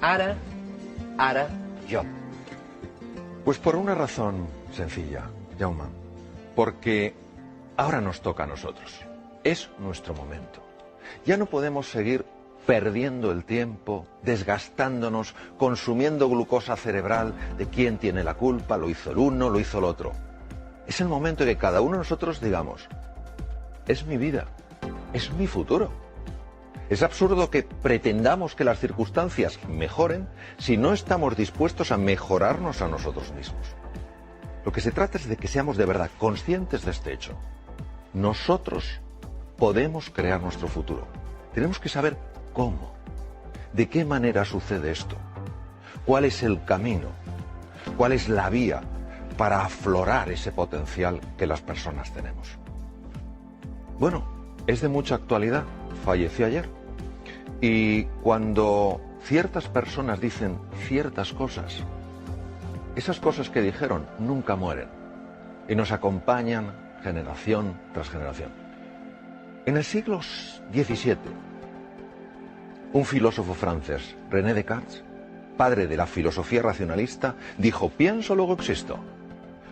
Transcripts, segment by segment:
ara, jo. Pues por una razón sencilla, Jaume. Porque ahora nos toca a nosotros. Es nuestro momento. Ya no podemos seguir perdiendo el tiempo, desgastándonos, consumiendo glucosa cerebral de quién tiene la culpa, lo hizo el uno, lo hizo el otro. Es el momento en que cada uno de nosotros digamos, es mi vida, es mi futuro. Es absurdo que pretendamos que las circunstancias mejoren si no estamos dispuestos a mejorarnos a nosotros mismos. Lo que se trata es de que seamos de verdad conscientes de este hecho. Nosotros podemos crear nuestro futuro. Tenemos que saber cómo, de qué manera sucede esto, cuál es el camino, cuál es la vía para aflorar ese potencial que las personas tenemos. Bueno, es de mucha actualidad, falleció ayer. Y cuando ciertas personas dicen ciertas cosas, esas cosas que dijeron nunca mueren y nos acompañan generación tras generación. En el siglo XVII, un filósofo francés, René Descartes, padre de la filosofía racionalista, dijo, pienso, luego existo.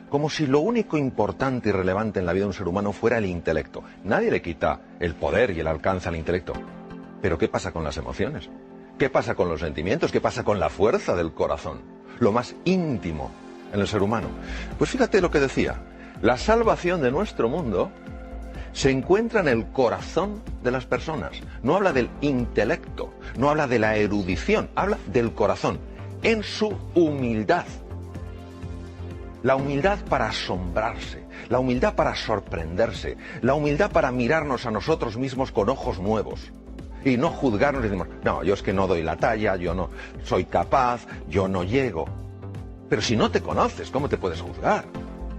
Como si lo único importante y relevante en la vida de un ser humano fuera el intelecto. Nadie le quita el poder y el alcance al intelecto. Pero ¿qué pasa con las emociones? ¿Qué pasa con los sentimientos? ¿Qué pasa con la fuerza del corazón? Lo más íntimo en el ser humano. Pues fíjate lo que decía. La salvación de nuestro mundo se encuentra en el corazón de las personas. No habla del intelecto, no habla de la erudición, habla del corazón, en su humildad. La humildad para asombrarse, la humildad para sorprenderse, la humildad para mirarnos a nosotros mismos con ojos nuevos. Y no juzgarnos y decimos, no, yo es que no doy la talla, yo no soy capaz, yo no llego. Pero si no te conoces, ¿cómo te puedes juzgar?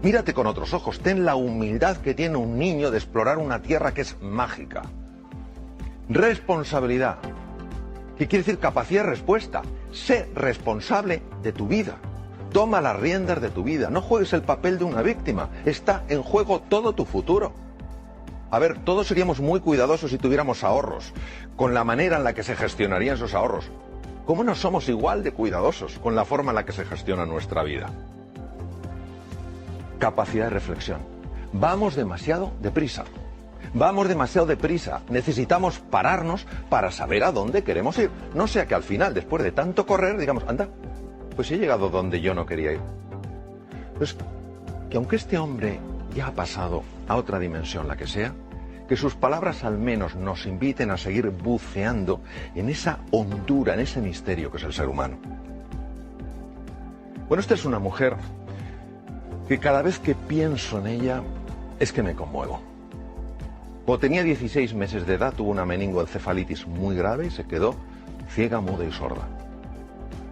Mírate con otros ojos, ten la humildad que tiene un niño de explorar una tierra que es mágica. Responsabilidad, ¿qué quiere decir capacidad de respuesta? Sé responsable de tu vida. Toma las riendas de tu vida, no juegues el papel de una víctima, está en juego todo tu futuro. A ver, todos seríamos muy cuidadosos si tuviéramos ahorros, con la manera en la que se gestionarían esos ahorros. ¿Cómo no somos igual de cuidadosos con la forma en la que se gestiona nuestra vida? Capacidad de reflexión. Vamos demasiado deprisa. Vamos demasiado deprisa. Necesitamos pararnos para saber a dónde queremos ir. No sea que al final, después de tanto correr, digamos, anda, pues he llegado donde yo no quería ir. Pues que aunque este hombre ya ha pasado a otra dimensión, la que sea, que sus palabras al menos nos inviten a seguir buceando en esa hondura, en ese misterio que es el ser humano. Bueno, esta es una mujer que cada vez que pienso en ella es que me conmuevo. Cuando tenía 16 meses de edad tuvo una meningoencefalitis muy grave y se quedó ciega, muda y sorda.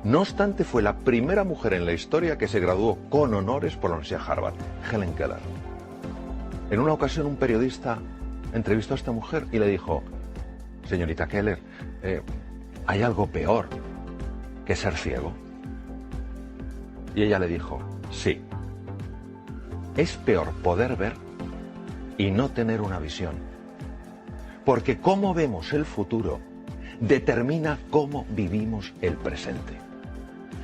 No obstante, fue la primera mujer en la historia que se graduó con honores por la Universidad de Harvard, Helen Keller. En una ocasión un periodista entrevistó a esta mujer y le dijo, señorita Keller, ¿hay algo peor que ser ciego? Y ella le dijo, sí. Es peor poder ver y no tener una visión. Porque cómo vemos el futuro determina cómo vivimos el presente.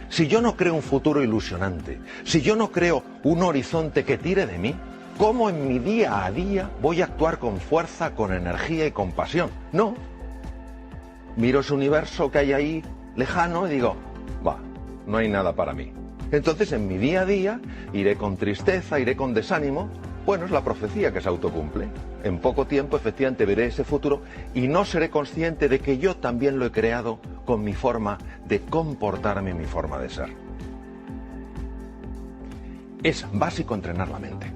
Si yo no creo un futuro ilusionante, si yo no creo un horizonte que tire de mí, ¿cómo en mi día a día voy a actuar con fuerza, con energía y con pasión? No. Miro ese universo que hay ahí lejano y digo, va, no hay nada para mí. Entonces en mi día a día iré con tristeza, iré con desánimo. Bueno, es la profecía que se autocumple. En poco tiempo efectivamente veré ese futuro y no seré consciente de que yo también lo he creado con mi forma de comportarme, mi forma de ser. Es básico entrenar la mente.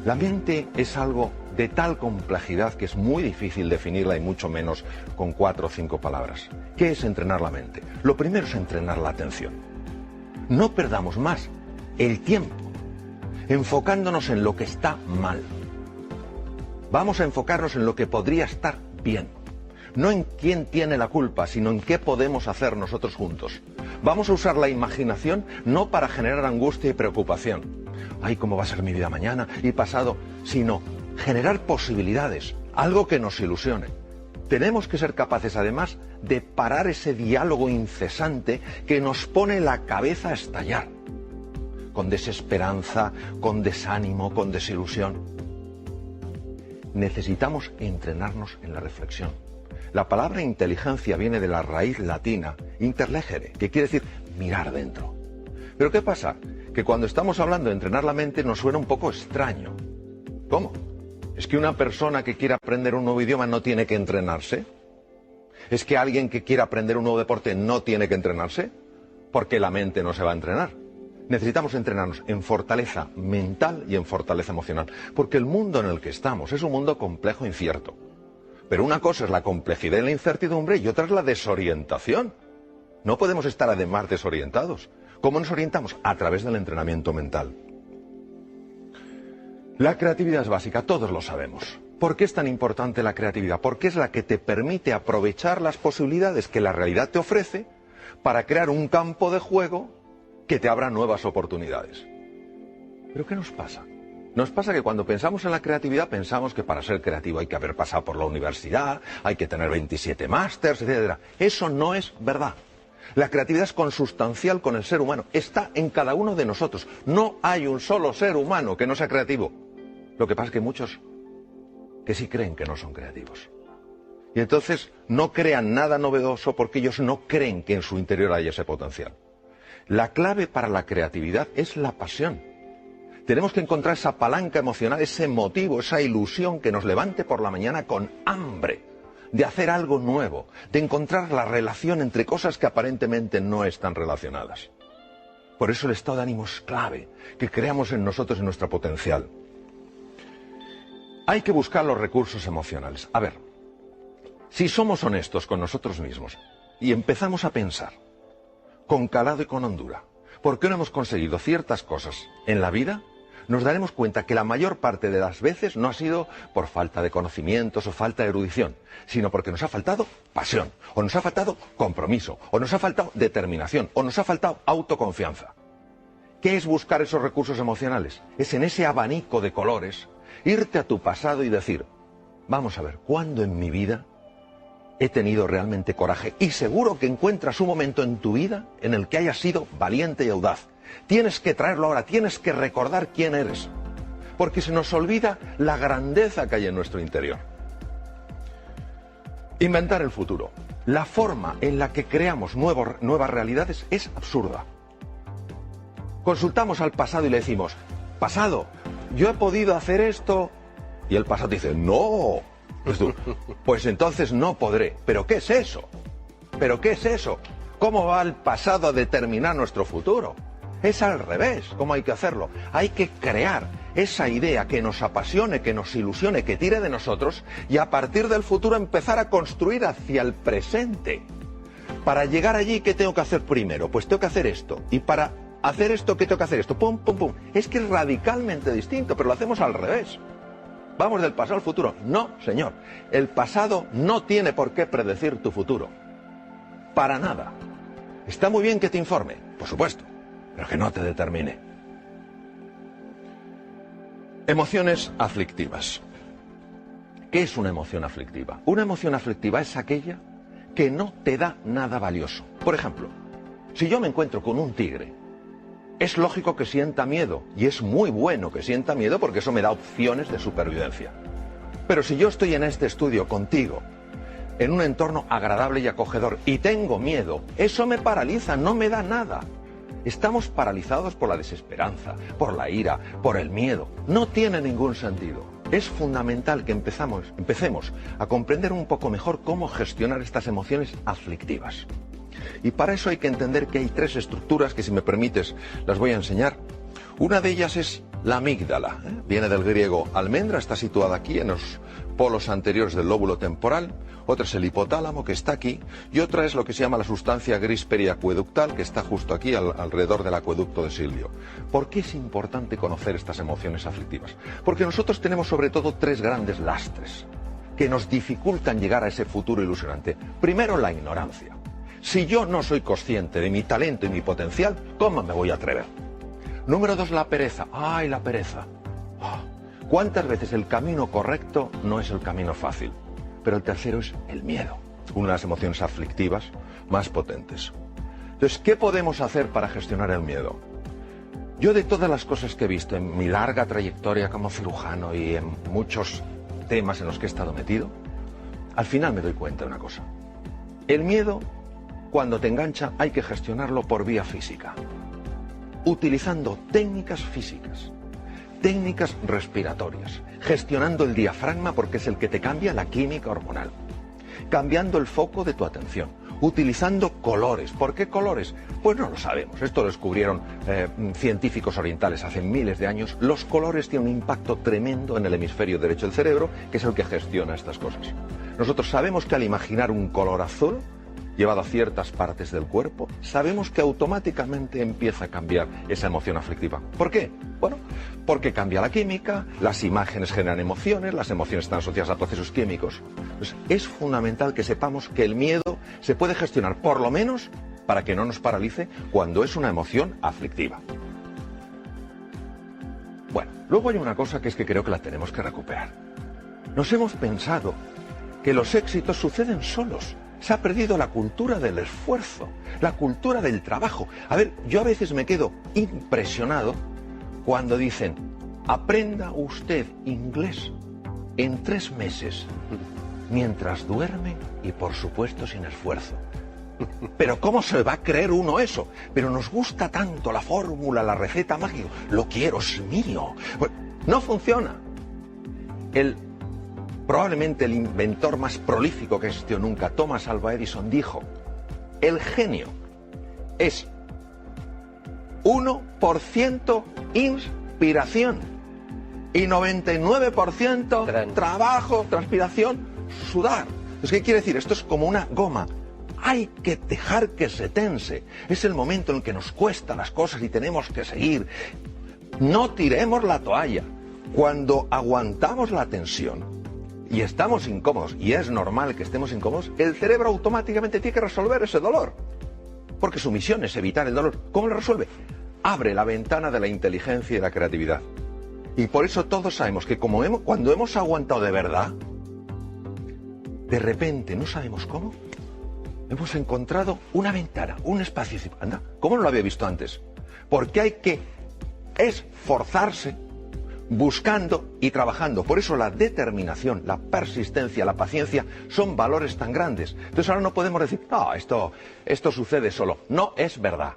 La mente es algo de tal complejidad que es muy difícil definirla y mucho menos con 4 o 5 palabras. ¿Qué es entrenar la mente? Lo primero es entrenar la atención. No perdamos más el tiempo enfocándonos en lo que está mal. Vamos a enfocarnos en lo que podría estar bien. No en quién tiene la culpa, sino en qué podemos hacer nosotros juntos. Vamos a usar la imaginación no para generar angustia y preocupación. Ay, ¿cómo va a ser mi vida mañana y pasado? Sino generar posibilidades, algo que nos ilusione. Tenemos que ser capaces, además, de parar ese diálogo incesante que nos pone la cabeza a estallar, con desesperanza, con desánimo, con desilusión. Necesitamos entrenarnos en la reflexión. La palabra inteligencia viene de la raíz latina, interlegere, que quiere decir mirar dentro. Pero ¿qué pasa? Que cuando estamos hablando de entrenar la mente nos suena un poco extraño. ¿Cómo? ¿Es que una persona que quiera aprender un nuevo idioma no tiene que entrenarse? ¿Es que alguien que quiera aprender un nuevo deporte no tiene que entrenarse? Porque la mente no se va a entrenar. Necesitamos entrenarnos en fortaleza mental y en fortaleza emocional. Porque el mundo en el que estamos es un mundo complejo e incierto. Pero una cosa es la complejidad y la incertidumbre y otra es la desorientación. No podemos estar además desorientados. ¿Cómo nos orientamos? A través del entrenamiento mental. La creatividad es básica, todos lo sabemos. ¿Por qué es tan importante la creatividad? Porque es la que te permite aprovechar las posibilidades que la realidad te ofrece para crear un campo de juego que te abra nuevas oportunidades. ¿Pero qué nos pasa? Nos pasa que cuando pensamos en la creatividad pensamos que para ser creativo hay que haber pasado por la universidad, hay que tener 27 másters, etc. Eso no es verdad. La creatividad es consustancial con el ser humano, está en cada uno de nosotros. No hay un solo ser humano que no sea creativo. Lo que pasa es que muchos que sí creen que no son creativos. Y entonces no crean nada novedoso porque ellos no creen que en su interior haya ese potencial. La clave para la creatividad es la pasión. Tenemos que encontrar esa palanca emocional, ese motivo, esa ilusión que nos levante por la mañana con hambre de hacer algo nuevo, de encontrar la relación entre cosas que aparentemente no están relacionadas. Por eso el estado de ánimo es clave, que creamos en nosotros y en nuestro potencial. Hay que buscar los recursos emocionales. A ver, si somos honestos con nosotros mismos y empezamos a pensar con calado y con hondura, ¿por qué no hemos conseguido ciertas cosas en la vida? Nos daremos cuenta que la mayor parte de las veces no ha sido por falta de conocimientos o falta de erudición, sino porque nos ha faltado pasión, o nos ha faltado compromiso, o nos ha faltado determinación, o nos ha faltado autoconfianza. ¿Qué es buscar esos recursos emocionales? Es en ese abanico de colores irte a tu pasado y decir, vamos a ver, ¿cuándo en mi vida he tenido realmente coraje? Y seguro que encuentras un momento en tu vida en el que hayas sido valiente y audaz. Tienes que traerlo ahora, tienes que recordar quién eres. Porque se nos olvida la grandeza que hay en nuestro interior. Inventar el futuro. La forma en la que creamos nuevas realidades es absurda. Consultamos al pasado y le decimos, pasado, yo he podido hacer esto. Y el pasado dice, no. Pues entonces no podré. ¿Pero qué es eso? ¿Pero qué es eso? ¿Cómo va el pasado a determinar nuestro futuro? Es al revés, ¿cómo hay que hacerlo? Hay que crear esa idea que nos apasione, que nos ilusione, que tire de nosotros y a partir del futuro empezar a construir hacia el presente. Para llegar allí, ¿qué tengo que hacer primero? Pues tengo que hacer esto. Y para hacer esto, ¿qué tengo que hacer esto? Pum, pum, pum. Es que es radicalmente distinto, pero lo hacemos al revés. ¿Vamos del pasado al futuro? No, señor. El pasado no tiene por qué predecir tu futuro. Para nada. Está muy bien que te informe, por supuesto, pero que no te determine. Emociones aflictivas. ¿Qué es una emoción aflictiva? Una emoción aflictiva es aquella que no te da nada valioso. Por ejemplo, si yo me encuentro con un tigre, es lógico que sienta miedo, y es muy bueno que sienta miedo porque eso me da opciones de supervivencia. Pero si yo estoy en este estudio contigo, en un entorno agradable y acogedor, y tengo miedo, eso me paraliza, no me da nada. Estamos paralizados por la desesperanza, por la ira, por el miedo. No tiene ningún sentido. Es fundamental que empecemos a comprender un poco mejor cómo gestionar estas emociones aflictivas. Y para eso hay que entender que hay tres estructuras que, si me permites, las voy a enseñar. Una de ellas es la amígdala. Viene del griego almendra, está situada aquí en los polos anteriores del lóbulo temporal. Otra es el hipotálamo, que está aquí. Y otra es lo que se llama la sustancia gris periacueductal, que está justo aquí alrededor del acueducto de Silvio. ¿Por qué es importante conocer estas emociones aflictivas? Porque nosotros tenemos sobre todo tres grandes lastres que nos dificultan llegar a ese futuro ilusionante. Primero, la ignorancia. Si yo no soy consciente de mi talento y mi potencial, ¿cómo me voy a atrever? Número dos, la pereza. ¡Ay, la pereza! ¿Cuántas veces el camino correcto no es el camino fácil? pero el tercero es el miedo, una de las emociones aflictivas más potentes. Entonces, ¿qué podemos hacer para gestionar el miedo? Yo, de todas las cosas que he visto en mi larga trayectoria como cirujano y en muchos temas en los que he estado metido, al final me doy cuenta de una cosa. El miedo, cuando te engancha, hay que gestionarlo por vía física, utilizando técnicas físicas, técnicas respiratorias, gestionando el diafragma porque es el que te cambia la química hormonal, cambiando el foco de tu atención, utilizando colores. ¿Por qué colores? Pues no lo sabemos. Esto lo descubrieron científicos orientales hace miles de años. Los colores tienen un impacto tremendo en el hemisferio derecho del cerebro, que es el que gestiona estas cosas. Nosotros sabemos que al imaginar un color azul llevado a ciertas partes del cuerpo, sabemos que automáticamente empieza a cambiar esa emoción aflictiva. ¿Por qué? Bueno, porque cambia la química, las imágenes generan emociones, las emociones están asociadas a procesos químicos. Entonces, es fundamental que sepamos que el miedo se puede gestionar, por lo menos, para que no nos paralice cuando es una emoción aflictiva. Bueno, luego hay una cosa que es que creo que la tenemos que recuperar. Nos hemos pensado que los éxitos suceden solos. Se ha perdido la cultura del esfuerzo, la cultura del trabajo. A ver, yo a veces me quedo impresionado cuando dicen, aprenda usted inglés en 3 meses, mientras duerme y por supuesto sin esfuerzo. Pero ¿cómo se va a creer uno eso? Pero nos gusta tanto la fórmula, la receta mágica. Lo quiero, es mío. Bueno, no funciona. Probablemente el inventor más prolífico que existió nunca, Thomas Alva Edison, dijo, el genio es 1% inspiración y 99% trabajo, transpiración, sudar. ¿Qué quiere decir? Esto es como una goma. Hay que dejar que se tense. Es el momento en el que nos cuesta las cosas y tenemos que seguir. No tiremos la toalla. Cuando aguantamos la tensión y estamos incómodos, y es normal que estemos incómodos, el cerebro automáticamente tiene que resolver ese dolor. Porque su misión es evitar el dolor. ¿Cómo lo resuelve? Abre la ventana de la inteligencia y la creatividad. Y por eso todos sabemos que cuando hemos aguantado de verdad, de repente, no sabemos cómo, hemos encontrado una ventana, un espacio. Anda, ¿cómo no lo había visto antes? Porque hay que esforzarse buscando y trabajando. Por eso la determinación, la persistencia, la paciencia son valores tan grandes. Entonces ahora no podemos decir, no, esto sucede solo. No es verdad.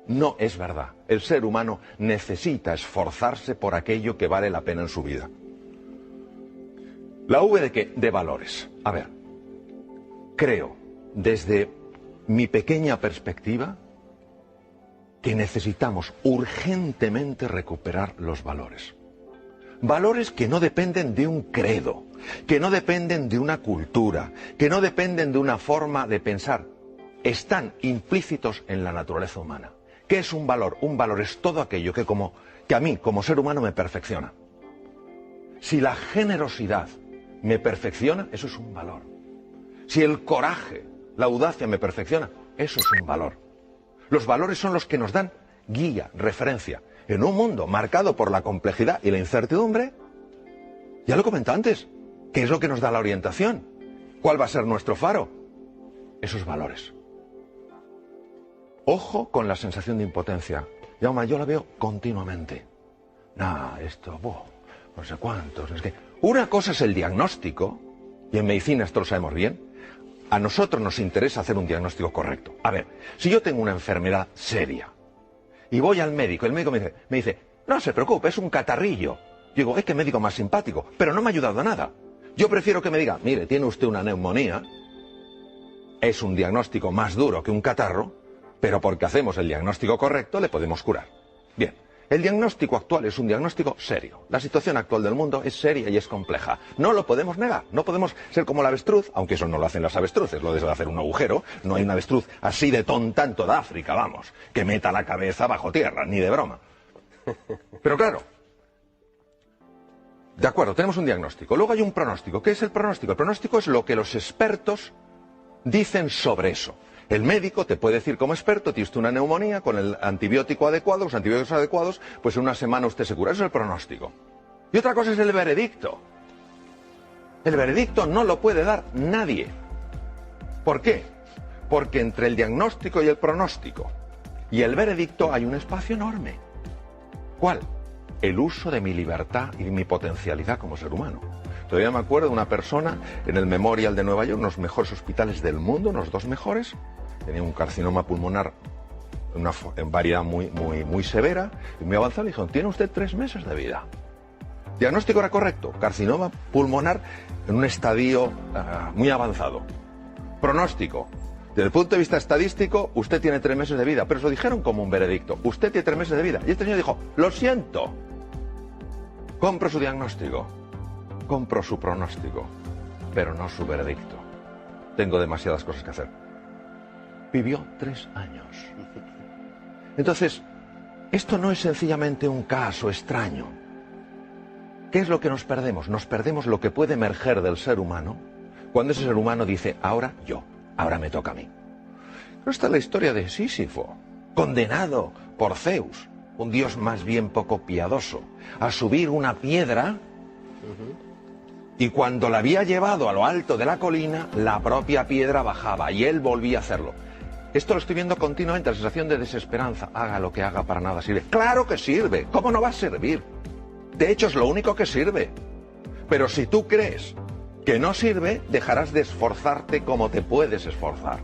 No es verdad. El ser humano necesita esforzarse por aquello que vale la pena en su vida. ¿La V de qué? De valores. A ver, creo, desde mi pequeña perspectiva, que necesitamos urgentemente recuperar los valores. Valores que no dependen de un credo, que no dependen de una cultura, que no dependen de una forma de pensar. Están implícitos en la naturaleza humana. ¿Qué es un valor? Un valor es todo aquello que a mí, como ser humano, me perfecciona. Si la generosidad me perfecciona, eso es un valor. Si el coraje, la audacia me perfecciona, eso es un valor. Los valores son los que nos dan guía, referencia. En un mundo marcado por la complejidad y la incertidumbre, ya lo comenté antes, ¿qué es lo que nos da la orientación? ¿Cuál va a ser nuestro faro? Esos valores. Ojo con la sensación de impotencia. Jaume, yo la veo continuamente. No sé cuántos. Es que una cosa es el diagnóstico, y en medicina esto lo sabemos bien. A nosotros nos interesa hacer un diagnóstico correcto. A ver, si yo tengo una enfermedad seria, y voy al médico, el médico me dice, no se preocupe, es un catarrillo. Yo digo, es que médico más simpático, pero no me ha ayudado a nada. Yo prefiero que me diga, mire, tiene usted una neumonía, es un diagnóstico más duro que un catarro, pero porque hacemos el diagnóstico correcto le podemos curar. Bien, el diagnóstico actual es un diagnóstico serio. La situación actual del mundo es seria y es compleja. No lo podemos negar, no podemos ser como la avestruz, aunque eso no lo hacen las avestruces, lo de hacer un agujero. No hay una avestruz así de tonta en toda África, vamos, que meta la cabeza bajo tierra, ni de broma. Pero claro, de acuerdo, tenemos un diagnóstico. Luego hay un pronóstico. ¿Qué es el pronóstico? El pronóstico es lo que los expertos dicen sobre eso. El médico te puede decir como experto, tiene usted una neumonía, con el antibiótico adecuado, los antibióticos adecuados, pues en una semana usted se cura. Eso es el pronóstico. Y otra cosa es el veredicto. El veredicto no lo puede dar nadie. ¿Por qué? Porque entre el diagnóstico y el pronóstico y el veredicto hay un espacio enorme. ¿Cuál? El uso de mi libertad y mi potencialidad como ser humano. Todavía me acuerdo de una persona en el Memorial de Nueva York, uno de los mejores hospitales del mundo, unos 2 mejores, tenía un carcinoma pulmonar en variedad muy severa y muy avanzada. Le dijeron, tiene usted 3 meses de vida. Diagnóstico era correcto, carcinoma pulmonar en un estadio muy avanzado. Pronóstico, desde el punto de vista estadístico, usted tiene 3 meses de vida, pero se lo dijeron como un veredicto, usted tiene 3 meses de vida. Y este señor dijo, lo siento, compro su diagnóstico, compro su pronóstico, pero no su veredicto. Tengo demasiadas cosas que hacer. Vivió 3 años. Entonces, esto no es sencillamente un caso extraño. ¿Qué es lo que nos perdemos? Nos perdemos lo que puede emerger del ser humano cuando ese ser humano dice, ahora yo, ahora me toca a mí. Pero esta es la historia de Sísifo, condenado por Zeus, un dios más bien poco piadoso, a subir una piedra y cuando la había llevado a lo alto de la colina, la propia piedra bajaba y él volvía a hacerlo. Esto lo estoy viendo continuamente, la sensación de desesperanza. Haga lo que haga, para nada sirve. ¡Claro que sirve! ¿Cómo no va a servir? De hecho, es lo único que sirve. Pero si tú crees que no sirve, dejarás de esforzarte como te puedes esforzar.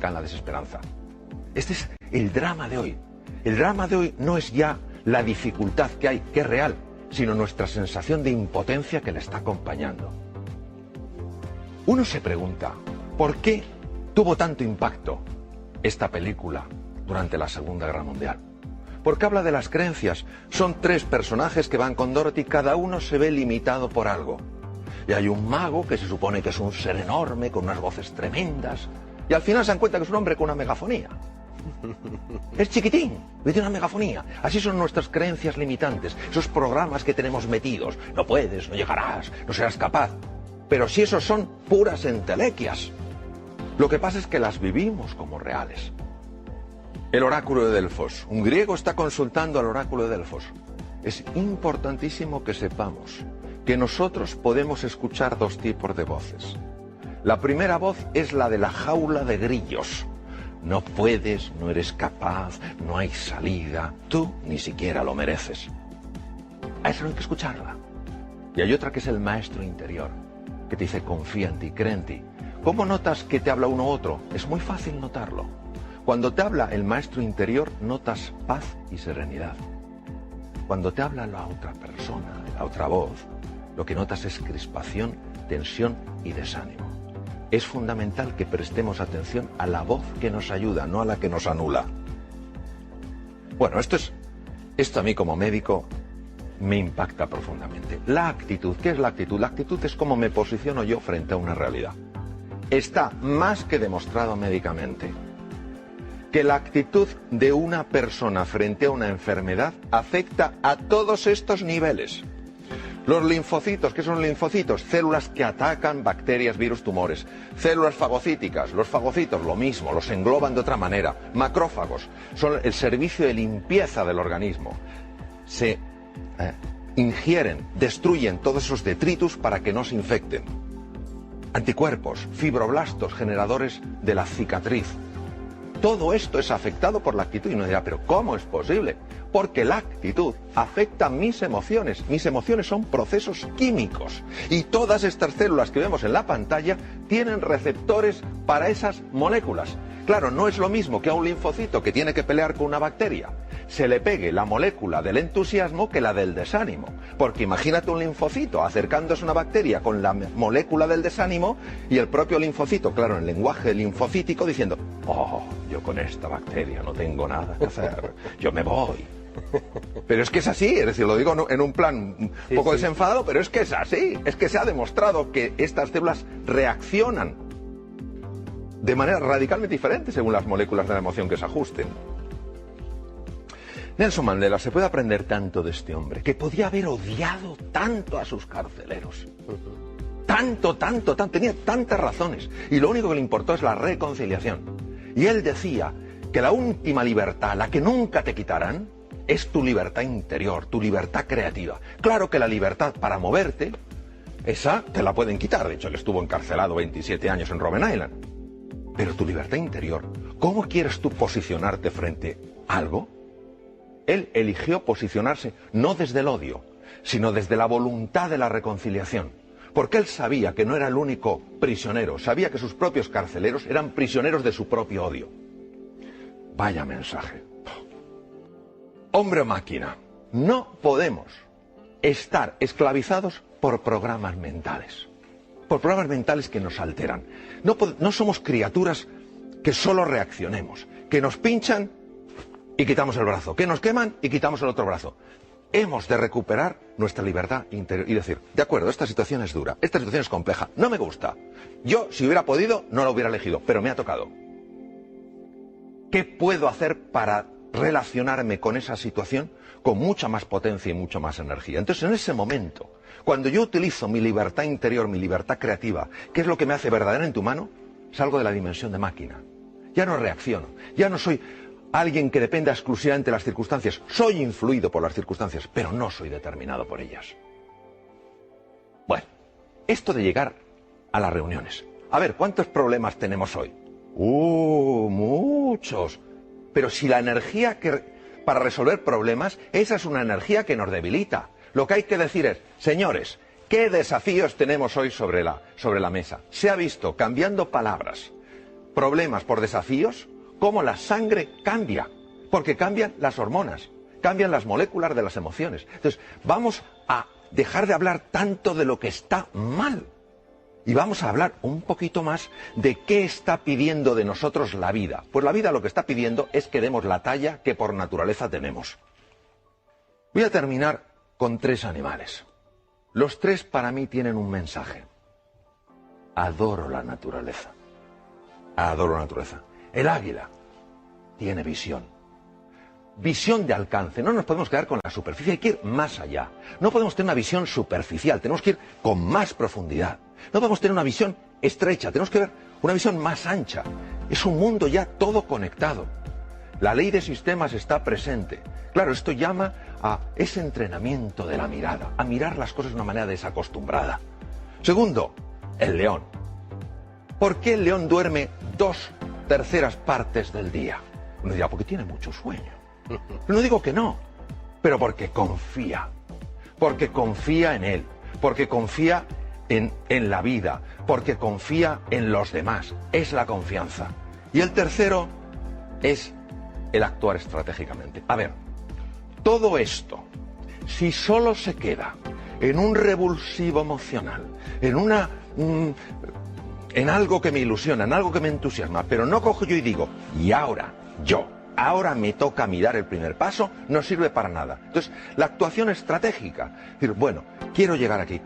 La desesperanza. Este es el drama de hoy. El drama de hoy no es ya la dificultad que hay, que es real, sino nuestra sensación de impotencia que le está acompañando. Uno se pregunta, ¿por qué tuvo tanto impacto esta película durante la Segunda Guerra Mundial? Porque habla de las creencias. Son 3 personajes que van con Dorothy, cada uno se ve limitado por algo. Y hay un mago que se supone que es un ser enorme, con unas voces tremendas, y al final se dan cuenta que es un hombre con una megafonía. Es chiquitín, tiene una megafonía. Así son nuestras creencias limitantes, esos programas que tenemos metidos. No puedes, no llegarás, no serás capaz. Pero si esos son puras entelequias. Lo que pasa es que las vivimos como reales. El oráculo de Delfos. Un griego está consultando al oráculo de Delfos. Es importantísimo que sepamos que nosotros podemos escuchar 2 tipos de voces. La primera voz es la de la jaula de grillos. No puedes, no eres capaz, no hay salida, tú ni siquiera lo mereces. A eso no hay que escucharla. Y hay otra que es el maestro interior, que te dice confía en ti, cree en ti. ¿Cómo notas que te habla uno u otro? Es muy fácil notarlo. Cuando te habla el maestro interior, notas paz y serenidad. Cuando te habla la otra persona, la otra voz, lo que notas es crispación, tensión y desánimo. Es fundamental que prestemos atención a la voz que nos ayuda, no a la que nos anula. Bueno, esto a mí como médico me impacta profundamente. La actitud, ¿qué es la actitud? La actitud es cómo me posiciono yo frente a una realidad. Está más que demostrado médicamente que la actitud de una persona frente a una enfermedad afecta a todos estos niveles. Los linfocitos, ¿qué son linfocitos? Células que atacan bacterias, virus, tumores. Células fagocíticas, los fagocitos, lo mismo, los engloban de otra manera. Macrófagos, son el servicio de limpieza del organismo. Se ingieren, destruyen todos esos detritus para que no se infecten. Anticuerpos, fibroblastos, generadores de la cicatriz. Todo esto es afectado por la actitud. Y uno dirá, ¿pero cómo es posible? Porque la actitud afecta mis emociones. Mis emociones son procesos químicos. Y todas estas células que vemos en la pantalla tienen receptores para esas moléculas. Claro, no es lo mismo que a un linfocito que tiene que pelear con una bacteria se le pegue la molécula del entusiasmo que la del desánimo. Porque imagínate un linfocito acercándose a una bacteria con la molécula del desánimo y el propio linfocito, claro, en lenguaje linfocítico, diciendo, oh, yo con esta bacteria no tengo nada que hacer, yo me voy. Pero es que es así, es decir, lo digo en un plan un poco desenfadado, pero es que es así. Es que se ha demostrado que estas células reaccionan de manera radicalmente diferente según las moléculas de la emoción que se ajusten. Nelson Mandela, se puede aprender tanto de este hombre, que podía haber odiado tanto a sus carceleros. Tanto, tenía tantas razones. Y lo único que le importó es la reconciliación. Y él decía que la última libertad, la que nunca te quitarán, es tu libertad interior, tu libertad creativa. Claro que la libertad para moverte, esa te la pueden quitar. De hecho, él estuvo encarcelado 27 años en Robben Island. Pero tu libertad interior, ¿cómo quieres tú posicionarte frente a algo? Él eligió posicionarse no desde el odio, sino desde la voluntad de la reconciliación. Porque él sabía que no era el único prisionero, sabía que sus propios carceleros eran prisioneros de su propio odio. Vaya mensaje. Hombre o máquina, no podemos estar esclavizados por programas mentales. Por programas mentales que nos alteran. No somos criaturas que solo reaccionemos, que nos pinchan y quitamos el brazo, que nos queman y quitamos el otro brazo. Hemos de recuperar nuestra libertad interior y decir, de acuerdo, esta situación es dura, esta situación es compleja, no me gusta. Yo, si hubiera podido, no lo hubiera elegido, pero me ha tocado. ¿Qué puedo hacer para relacionarme con esa situación con mucha más potencia y mucha más energía? Entonces, en ese momento, cuando yo utilizo mi libertad interior, mi libertad creativa, ¿qué es lo que me hace verdaderamente humano? Salgo de la dimensión de máquina. Ya no reacciono, ya no soy alguien que dependa exclusivamente de las circunstancias. Soy influido por las circunstancias, pero no soy determinado por ellas. Bueno, esto de llegar a las reuniones. A ver, ¿cuántos problemas tenemos hoy? Muchos. Pero si la energía para resolver problemas, esa es una energía que nos debilita. Lo que hay que decir es, señores, ¿qué desafíos tenemos hoy sobre la mesa? Se ha visto, cambiando palabras, problemas por desafíos, cómo la sangre cambia, porque cambian las hormonas, cambian las moléculas de las emociones. Entonces, vamos a dejar de hablar tanto de lo que está mal y vamos a hablar un poquito más de qué está pidiendo de nosotros la vida. Pues la vida lo que está pidiendo es que demos la talla que por naturaleza tenemos. Voy a terminar con 3 animales. Los 3 para mí tienen un mensaje. Adoro la naturaleza. Adoro la naturaleza. El águila tiene visión. Visión de alcance. No nos podemos quedar con la superficie, hay que ir más allá. No podemos tener una visión superficial, tenemos que ir con más profundidad. No podemos tener una visión estrecha, tenemos que ver una visión más ancha. Es un mundo ya todo conectado. La ley de sistemas está presente. Claro, esto llama a ese entrenamiento de la mirada, a mirar las cosas de una manera desacostumbrada. Segundo, el león. ¿Por qué el león duerme 2/3 partes del día? Uno dirá, porque tiene mucho sueño. No digo que no, pero porque confía en él, porque confía en la vida, porque confía en los demás. Es la confianza. Y el tercero es el actuar estratégicamente. A ver, todo esto, si solo se queda en un revulsivo emocional, en algo que me ilusiona, en algo que me entusiasma, pero no cojo yo y digo, y ahora, ahora me toca a mí dar el primer paso, no sirve para nada. Entonces, la actuación estratégica, es decir, bueno, quiero llegar aquí,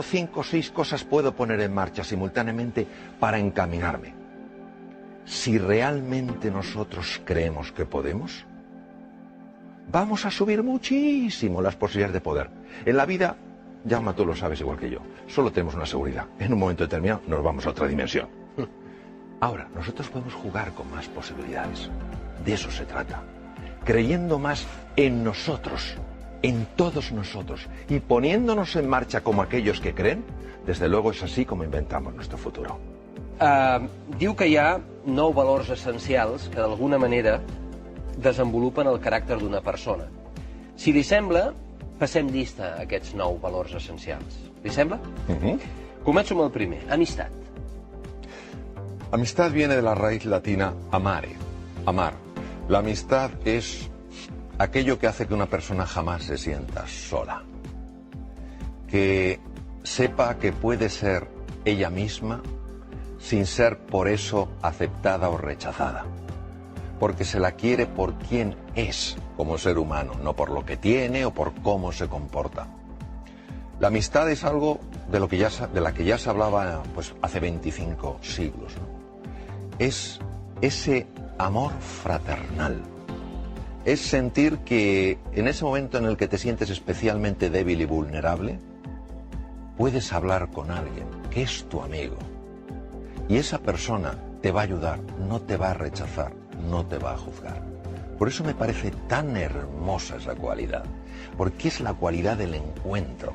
cinco o seis cosas puedo poner en marcha simultáneamente para encaminarme. Si realmente nosotros creemos que podemos, vamos a subir muchísimo las posibilidades de poder. En la vida, Jaume, tú lo sabes igual que yo, solo tenemos una seguridad. En un momento determinado nos vamos a otra dimensión. Ahora, nosotros podemos jugar con más posibilidades. De eso se trata. Creyendo más en nosotros, en todos nosotros, y poniéndonos en marcha como aquellos que creen, desde luego es así como inventamos nuestro futuro. Diu que hi ha 9 valors essencials que d'alguna manera desenvolupen el caràcter d'una persona. Si li sembla, passem llista a aquests 9 valors essencials. Li sembla? Començo amb el primer, amistat. Amistad viene de la raíz latina amare, amar. La amistad es aquello que hace que una persona jamás se sienta sola. Que sepa que puede ser ella misma sin ser por eso aceptada o rechazada. Porque se la quiere por quien es como ser humano, no por lo que tiene o por cómo se comporta. La amistad es algo de la que ya se hablaba pues, hace 25 siglos, ¿no? Es ese amor fraternal. Es sentir que en ese momento en el que te sientes especialmente débil y vulnerable, puedes hablar con alguien que es tu amigo. Y esa persona te va a ayudar, no te va a rechazar, no te va a juzgar. Por eso me parece tan hermosa esa cualidad, porque es la cualidad del encuentro.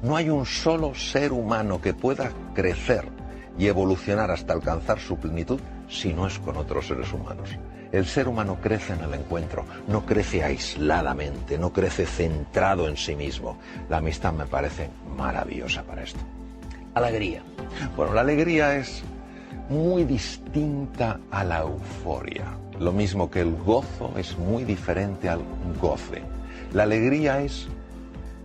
No hay un solo ser humano que pueda crecer y evolucionar hasta alcanzar su plenitud si no es con otros seres humanos. El ser humano crece en el encuentro, no crece aisladamente, no crece centrado en sí mismo. La amistad me parece maravillosa para esto. Alegría. Bueno, la alegría es muy distinta a la euforia. Lo mismo que el gozo es muy diferente al goce. La alegría es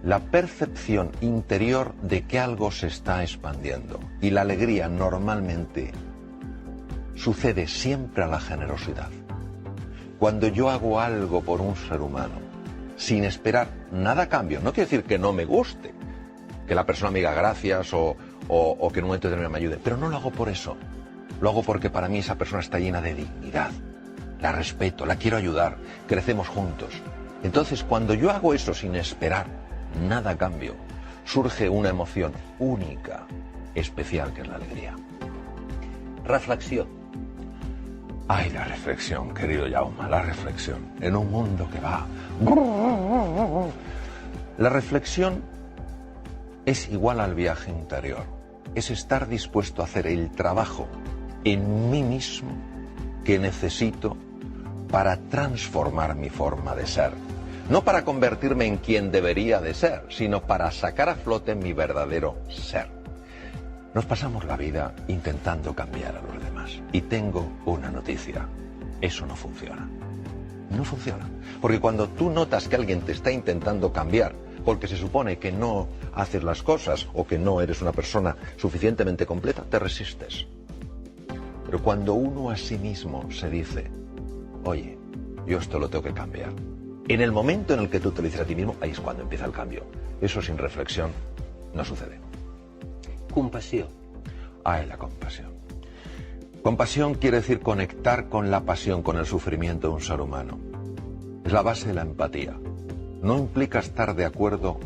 la percepción interior de que algo se está expandiendo. Y la alegría normalmente sucede siempre a la generosidad. Cuando yo hago algo por un ser humano, sin esperar nada a cambio, no quiere decir que no me guste, que la persona me diga gracias o que en un momento determinado me ayude, pero no lo hago por eso. Lo hago porque para mí esa persona está llena de dignidad. La respeto, la quiero ayudar, crecemos juntos. Entonces, cuando yo hago eso sin esperar nada a cambio, surge una emoción única, especial, que es la alegría. Reflexió. Ay, la reflexión, querido Jaume, la reflexión. En un mundo que va... La reflexión es igual al viaje interior. Es estar dispuesto a hacer el trabajo en mí mismo que necesito para transformar mi forma de ser. No para convertirme en quien debería de ser, sino para sacar a flote mi verdadero ser. Nos pasamos la vida intentando cambiar a los demás. Y tengo una noticia. Eso no funciona. No funciona. Porque cuando tú notas que alguien te está intentando cambiar, porque se supone que no haces las cosas o que no eres una persona suficientemente completa, te resistes. Pero cuando uno a sí mismo se dice, oye, yo esto lo tengo que cambiar. En el momento en el que tú te lo dices a ti mismo, ahí es cuando empieza el cambio. Eso sin reflexión no sucede. Compasión. Ay, la compasión. Compasión quiere decir conectar con la pasión, con el sufrimiento de un ser humano. Es la base de la empatía. No implica estar de acuerdo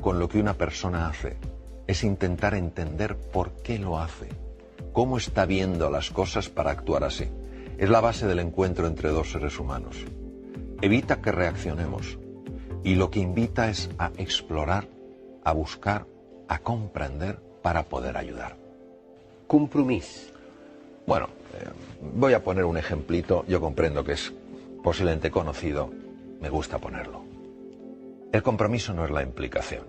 con lo que una persona hace. Es intentar entender por qué lo hace, cómo está viendo las cosas para actuar así. Es la base del encuentro entre dos seres humanos. Evita que reaccionemos y lo que invita es a explorar, a buscar, a comprender para poder ayudar. Compromís. Bueno, voy a poner un ejemplito. Yo comprendo que es posiblemente conocido, me gusta ponerlo. El compromiso no es la implicación.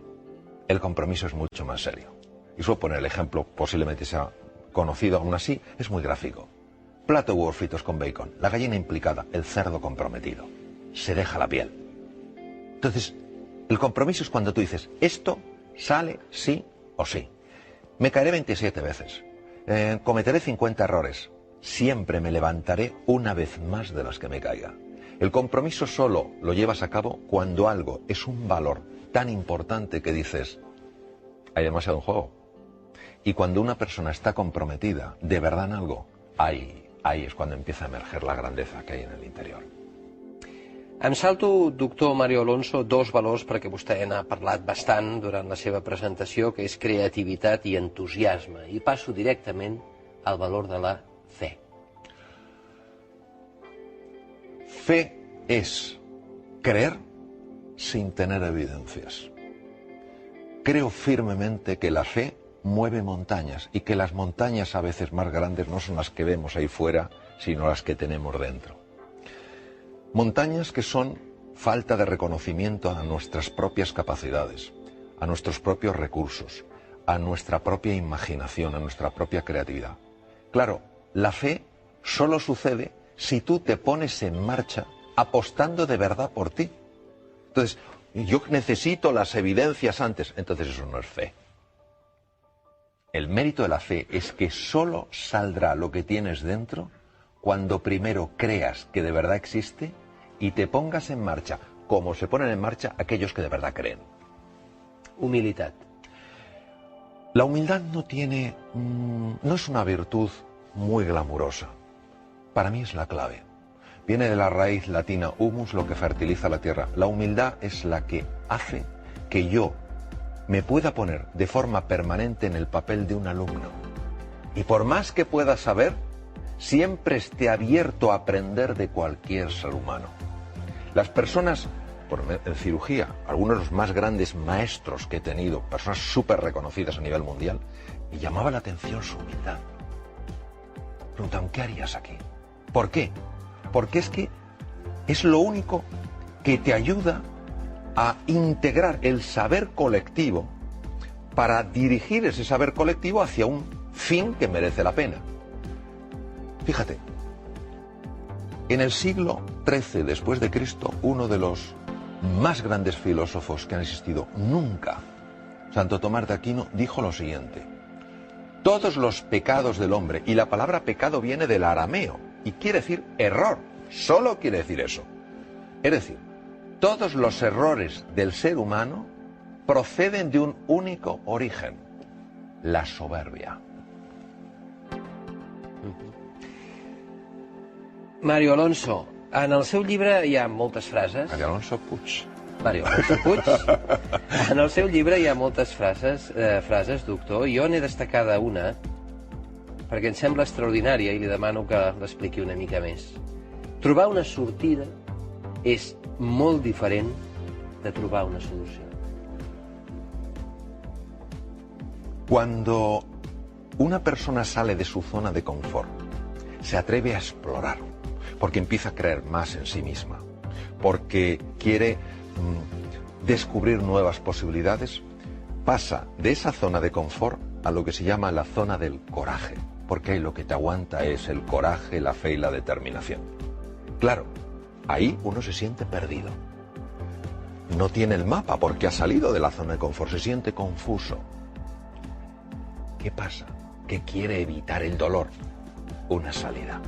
El compromiso es mucho más serio. Y suelo poner el ejemplo, posiblemente sea conocido, aún así es muy gráfico. Plato de huevos fritos con bacon, la gallina implicada, el cerdo comprometido. Se deja la piel. Entonces, el compromiso es cuando tú dices, esto sale sí o sí. Me caeré 27 veces. Cometeré 50 errores. Siempre me levantaré una vez más de las que me caiga. El compromiso solo lo llevas a cabo cuando algo es un valor tan importante que dices, hay demasiado en juego. Y cuando una persona está comprometida de verdad en algo, ahí es cuando empieza a emerger la grandeza que hay en el interior. Em salto, doctor Mario Alonso, dos valors perquè vostè n'ha parlat bastant durant la seva presentació, que és creativitat i entusiasme. I passo directament al valor de la fe. Fe es creer sin tener evidencias. Creo firmemente que la fe mueve montañas y que las montañas a veces más grandes no son las que vemos ahí fuera, sino las que tenemos dentro. Montañas que son falta de reconocimiento a nuestras propias capacidades, a nuestros propios recursos, a nuestra propia imaginación, a nuestra propia creatividad. Claro, la fe solo sucede si tú te pones en marcha apostando de verdad por ti. Entonces, yo necesito las evidencias antes, entonces eso no es fe. El mérito de la fe es que solo saldrá lo que tienes dentro cuando primero creas que de verdad existe y te pongas en marcha, como se ponen en marcha aquellos que de verdad creen. Humilitat. La humildad no es una virtud muy glamurosa. Para mí es la clave. Viene de la raíz latina humus, lo que fertiliza la tierra. La humildad es la que hace que yo me pueda poner de forma permanente en el papel de un alumno. Y por más que pueda saber, siempre esté abierto a aprender de cualquier ser humano. Las personas, en cirugía, algunos de los más grandes maestros que he tenido, personas súper reconocidas a nivel mundial, me llamaba la atención su humildad. Preguntaban, ¿qué harías aquí? ¿Por qué? Porque es que es lo único que te ayuda a integrar el saber colectivo para dirigir ese saber colectivo hacia un fin que merece la pena. Fíjate, en el siglo XIII después de Cristo, uno de los más grandes filósofos que han existido nunca, Santo Tomás de Aquino, dijo lo siguiente: todos los pecados del hombre, y la palabra pecado viene del arameo y quiere decir error, solo quiere decir eso. Es decir, todos los errores del ser humano proceden de un único origen: la soberbia. Mario Alonso, en el seu llibre hi ha moltes frases. Mario Alonso Puig. Mario Alonso Puig. En el seu llibre hi ha moltes frases, doctor, i jo n'he destacada una perquè em sembla extraordinària i li demano que l'expliqui una mica més. Trobar una sortida és molt diferent de trobar una solució. Cuando una persona sale de su zona de confort, se atreve a explorar, porque empieza a creer más en sí misma, porque quiere descubrir nuevas posibilidades, pasa de esa zona de confort a lo que se llama la zona del coraje, porque ahí lo que te aguanta es el coraje, la fe y la determinación. Claro, ahí uno se siente perdido. No tiene el mapa porque ha salido de la zona de confort, se siente confuso. ¿Qué pasa? Que quiere evitar el dolor. Una salida.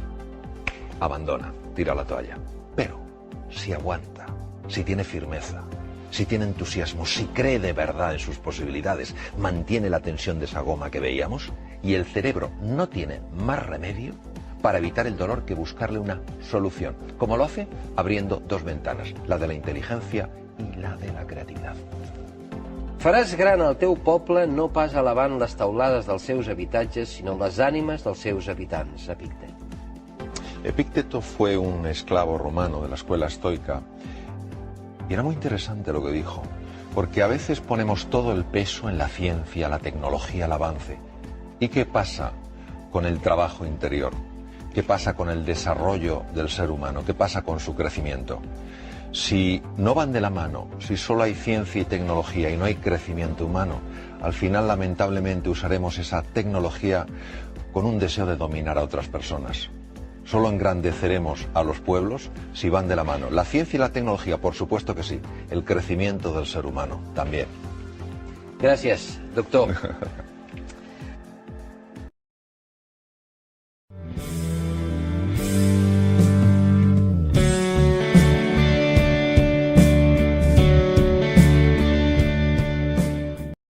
Abandona, tira la toalla. Pero si aguanta, si tiene firmeza, si tiene entusiasmo, si cree de verdad en sus posibilidades, mantiene la tensión de esa goma que veíamos, y el cerebro no tiene más remedio, para evitar el dolor que buscarle una solución. Como lo hace abriendo dos ventanas, la de la inteligencia y la de la creatividad. Faràs gran el teu poble no pas elevant les teulades dels seus habitatges, sinó les ànimes dels seus habitants, Epictet. Epicteto fue un esclavo romano de la escuela estoica y era muy interesante lo que dijo, porque a veces ponemos todo el peso en la ciencia, la tecnología, el avance. ¿Y qué pasa con el trabajo interior? ¿Qué pasa con el desarrollo del ser humano? ¿Qué pasa con su crecimiento? Si no van de la mano, si solo hay ciencia y tecnología y no hay crecimiento humano, al final lamentablemente usaremos esa tecnología con un deseo de dominar a otras personas. Solo engrandeceremos a los pueblos si van de la mano. La ciencia y la tecnología, por supuesto que sí. El crecimiento del ser humano, también. Gràcies, doctor.